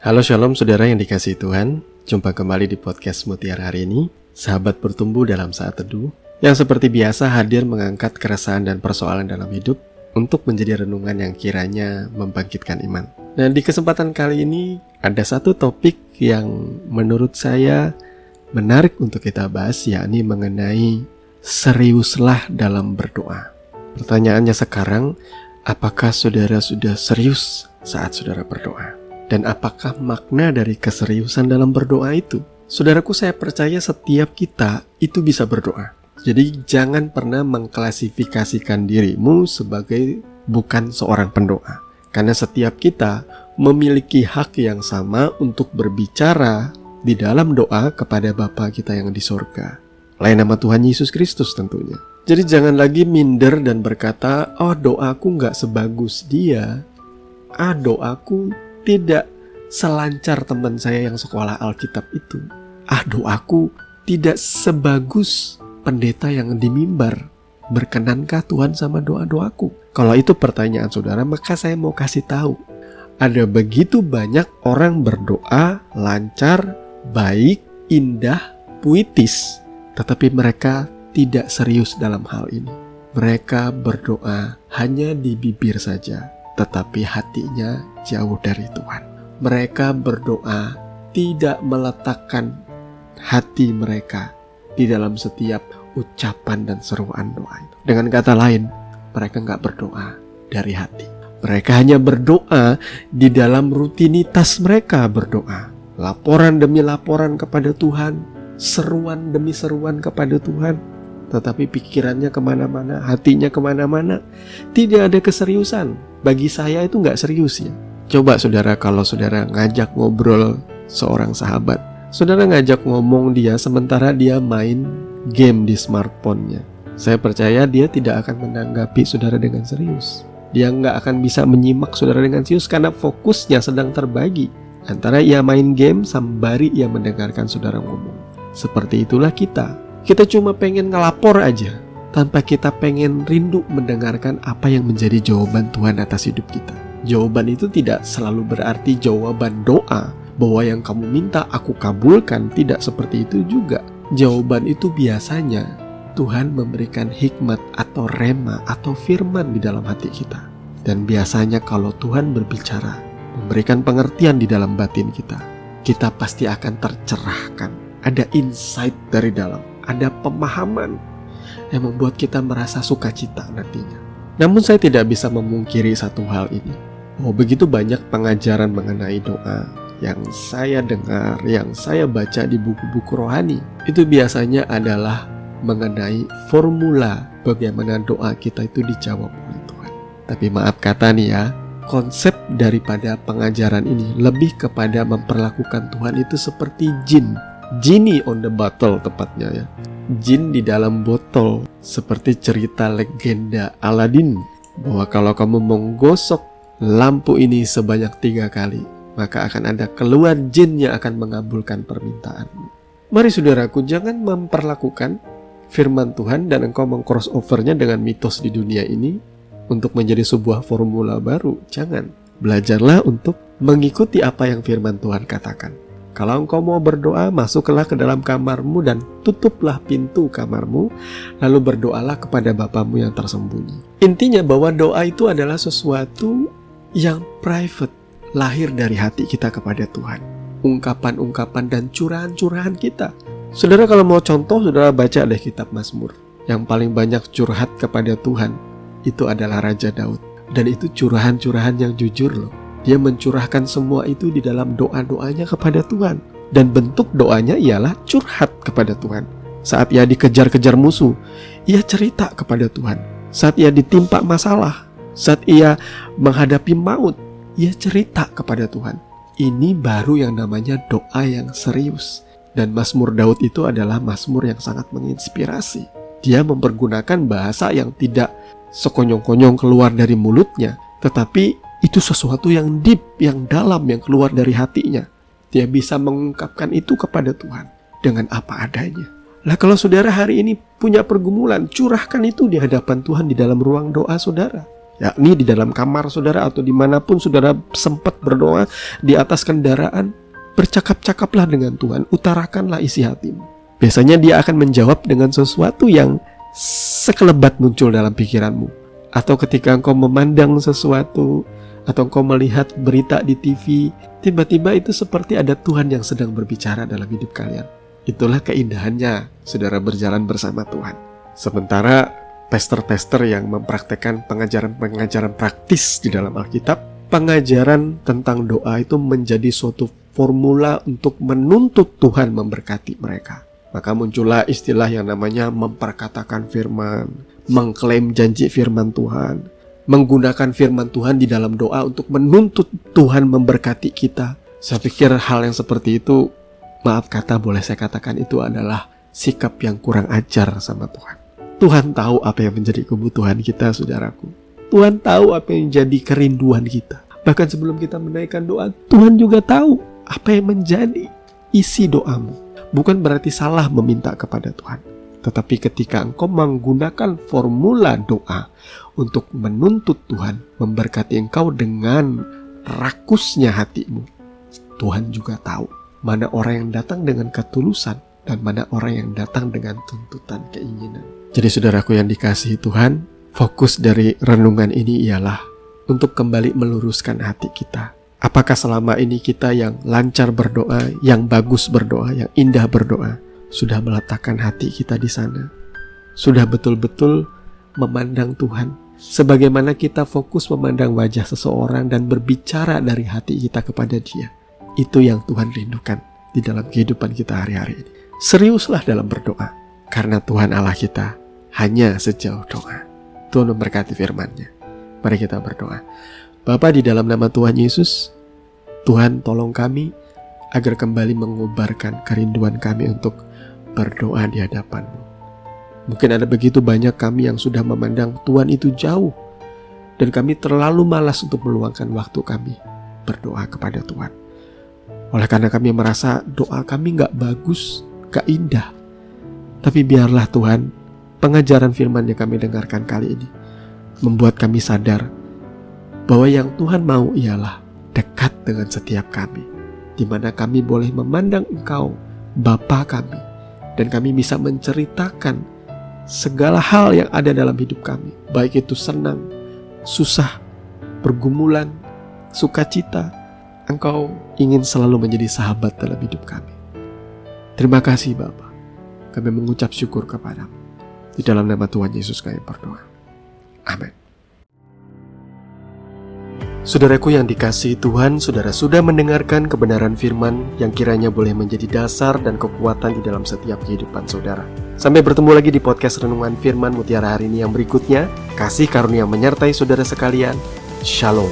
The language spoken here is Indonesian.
Halo Shalom saudara yang dikasihi Tuhan. Jumpa kembali di podcast Mutiara hari ini, sahabat bertumbuh dalam saat teduh, yang seperti biasa hadir mengangkat keresahan dan persoalan dalam hidup untuk menjadi renungan yang kiranya membangkitkan iman. Nah, di kesempatan kali ini ada satu topik yang menurut saya menarik untuk kita bahas, yakni mengenai seriuslah dalam berdoa. Pertanyaannya sekarang, apakah saudara sudah serius saat saudara berdoa? Dan apakah makna dari keseriusan dalam berdoa itu? Saudaraku, saya percaya setiap kita itu bisa berdoa. Jadi jangan pernah mengklasifikasikan dirimu sebagai bukan seorang pendoa. Karena setiap kita memiliki hak yang sama untuk berbicara di dalam doa kepada Bapa kita yang di surga. Lain nama Tuhan Yesus Kristus tentunya. Jadi jangan lagi minder dan berkata, oh doaku gak sebagus dia. Doaku tidak selancar teman saya yang sekolah Alkitab itu. Doaku tidak sebagus pendeta yang di mimbar. Berkenankah Tuhan sama doa-doaku? Kalau itu pertanyaan saudara, maka saya mau kasih tahu. Ada begitu banyak orang berdoa lancar, baik, indah, puitis, tetapi mereka tidak serius dalam hal ini. Mereka berdoa hanya di bibir saja, tetapi hatinya jauh dari Tuhan. Mereka berdoa tidak meletakkan hati mereka di dalam setiap ucapan dan seruan doa itu. Dengan kata lain, mereka nggak berdoa dari hati. Mereka hanya berdoa di dalam rutinitas mereka berdoa. Laporan demi laporan kepada Tuhan, seruan demi seruan kepada Tuhan. Tetapi pikirannya kemana-mana, hatinya kemana-mana. Tidak ada keseriusan. Bagi saya itu nggak serius ya. Coba saudara, kalau saudara ngajak ngobrol seorang sahabat, saudara ngajak ngomong dia sementara dia main game di smartphone-nya. Saya percaya dia tidak akan menanggapi saudara dengan serius. Dia nggak akan bisa menyimak saudara dengan serius karena fokusnya sedang terbagi antara ia main game sembari ia mendengarkan saudara ngomong. Seperti itulah kita. Kita cuma pengen ngelapor aja, tanpa kita pengen rindu mendengarkan apa yang menjadi jawaban Tuhan atas hidup kita. Jawaban itu tidak selalu berarti jawaban doa, bahwa yang kamu minta aku kabulkan. Tidak seperti itu juga. Jawaban itu biasanya Tuhan memberikan hikmat atau rema atau firman di dalam hati kita. Dan biasanya kalau Tuhan berbicara, memberikan pengertian di dalam batin kita, kita pasti akan tercerahkan. Ada insight dari dalam, ada pemahaman yang membuat kita merasa sukacita nantinya. Namun saya tidak bisa memungkiri satu hal ini. Begitu banyak pengajaran mengenai doa yang saya dengar, yang saya baca di buku-buku rohani, itu biasanya adalah mengenai formula bagaimana doa kita itu dijawab oleh Tuhan. Tapi maaf kata nih ya, konsep daripada pengajaran ini lebih kepada memperlakukan Tuhan itu seperti jin. Genie on the bottle tepatnya ya. Jin di dalam botol, seperti cerita legenda Aladin, bahwa kalau kamu menggosok lampu ini sebanyak 3 kali, maka akan ada keluar jin yang akan mengabulkan permintaanmu. Mari saudaraku, jangan memperlakukan firman Tuhan dan engkau meng-crossovernya dengan mitos di dunia ini untuk menjadi sebuah formula baru. Jangan. Belajarlah untuk mengikuti apa yang firman Tuhan katakan. Kalau engkau mau berdoa, masuklah ke dalam kamarmu dan tutuplah pintu kamarmu, lalu berdoalah kepada Bapamu yang tersembunyi. Intinya bahwa doa itu adalah sesuatu yang private, lahir dari hati kita kepada Tuhan. Ungkapan-ungkapan dan curahan-curahan kita. Saudara kalau mau contoh, saudara baca deh kitab Mazmur. Yang paling banyak curhat kepada Tuhan, itu adalah Raja Daud. Dan itu curahan-curahan yang jujur loh. Dia mencurahkan semua itu di dalam doa-doanya kepada Tuhan. Dan bentuk doanya ialah curhat kepada Tuhan. Saat ia dikejar-kejar musuh, ia cerita kepada Tuhan. Saat ia ditimpa masalah, saat ia menghadapi maut, ia cerita kepada Tuhan. Ini baru yang namanya doa yang serius. Dan Mazmur Daud itu adalah mazmur yang sangat menginspirasi. Dia mempergunakan bahasa yang tidak sekonyong-konyong keluar dari mulutnya, tetapi itu sesuatu yang deep, yang dalam, yang keluar dari hatinya. Dia bisa mengungkapkan itu kepada Tuhan dengan apa adanya. Lah kalau saudara hari ini punya pergumulan, curahkan itu di hadapan Tuhan di dalam ruang doa saudara. yakni di dalam kamar saudara atau dimanapun saudara sempat berdoa, di atas kendaraan, bercakap-cakaplah dengan Tuhan, utarakanlah isi hatimu. Biasanya Dia akan menjawab dengan sesuatu yang sekelebat muncul dalam pikiranmu. Atau ketika engkau memandang sesuatu, atau engkau melihat berita di TV, tiba-tiba itu seperti ada Tuhan yang sedang berbicara dalam hidup kalian. Itulah keindahannya saudara berjalan bersama Tuhan. Sementara pastor-pastor yang mempraktekkan pengajaran-pengajaran praktis di dalam Alkitab, pengajaran tentang doa itu menjadi suatu formula untuk menuntut Tuhan memberkati mereka. Maka muncullah istilah yang namanya memperkatakan firman, mengklaim janji firman Tuhan, menggunakan firman Tuhan di dalam doa untuk menuntut Tuhan memberkati kita. Saya pikir hal yang seperti itu, maaf kata boleh saya katakan, itu adalah sikap yang kurang ajar sama Tuhan. Tuhan tahu apa yang menjadi kebutuhan kita, saudaraku. Tuhan tahu apa yang menjadi kerinduan kita. Bahkan sebelum kita menaikkan doa, Tuhan juga tahu apa yang menjadi isi doamu. Bukan berarti salah meminta kepada Tuhan, tetapi ketika engkau menggunakan formula doa untuk menuntut Tuhan memberkati engkau dengan rakusnya hatimu, Tuhan juga tahu mana orang yang datang dengan ketulusan dan mana orang yang datang dengan tuntutan keinginan. Jadi saudaraku yang dikasihi Tuhan, fokus dari renungan ini ialah untuk kembali meluruskan hati kita. Apakah selama ini kita yang lancar berdoa, yang bagus berdoa, yang indah berdoa, sudah meletakkan hati kita di sana? Sudah betul-betul memandang Tuhan, sebagaimana kita fokus memandang wajah seseorang dan berbicara dari hati kita kepada Dia. Itu yang Tuhan rindukan di dalam kehidupan kita hari-hari ini. Seriuslah dalam berdoa, karena Tuhan Allah kita hanya sejauh doa. Tuhan memberkati firman-Nya. Mari kita berdoa. Bapa, di dalam nama Tuhan Yesus, Tuhan tolong kami agar kembali mengubarkan kerinduan kami untuk berdoa di hadapan-Mu. Mungkin ada begitu banyak kami yang sudah memandang Tuhan itu jauh, dan kami terlalu malas untuk meluangkan waktu kami berdoa kepada Tuhan. Oleh karena kami merasa doa kami gak bagus, gak indah. Tapi biarlah Tuhan, pengajaran firman yang kami dengarkan kali ini membuat kami sadar bahwa yang Tuhan mau ialah dekat dengan setiap kami, di mana kami boleh memandang Engkau, Bapa kami, dan kami bisa menceritakan segala hal yang ada dalam hidup kami, baik itu senang, susah, pergumulan, sukacita. Engkau ingin selalu menjadi sahabat dalam hidup kami. Terima kasih Bapa. Kami mengucap syukur kepadamu. Di dalam nama Tuhan Yesus kami berdoa. Amin. Saudaraku yang dikasihi Tuhan, saudara sudah mendengarkan kebenaran firman yang kiranya boleh menjadi dasar dan kekuatan di dalam setiap kehidupan saudara. Sampai bertemu lagi di podcast Renungan Firman Mutiara hari ini yang berikutnya. Kasih karunia menyertai saudara sekalian. Shalom.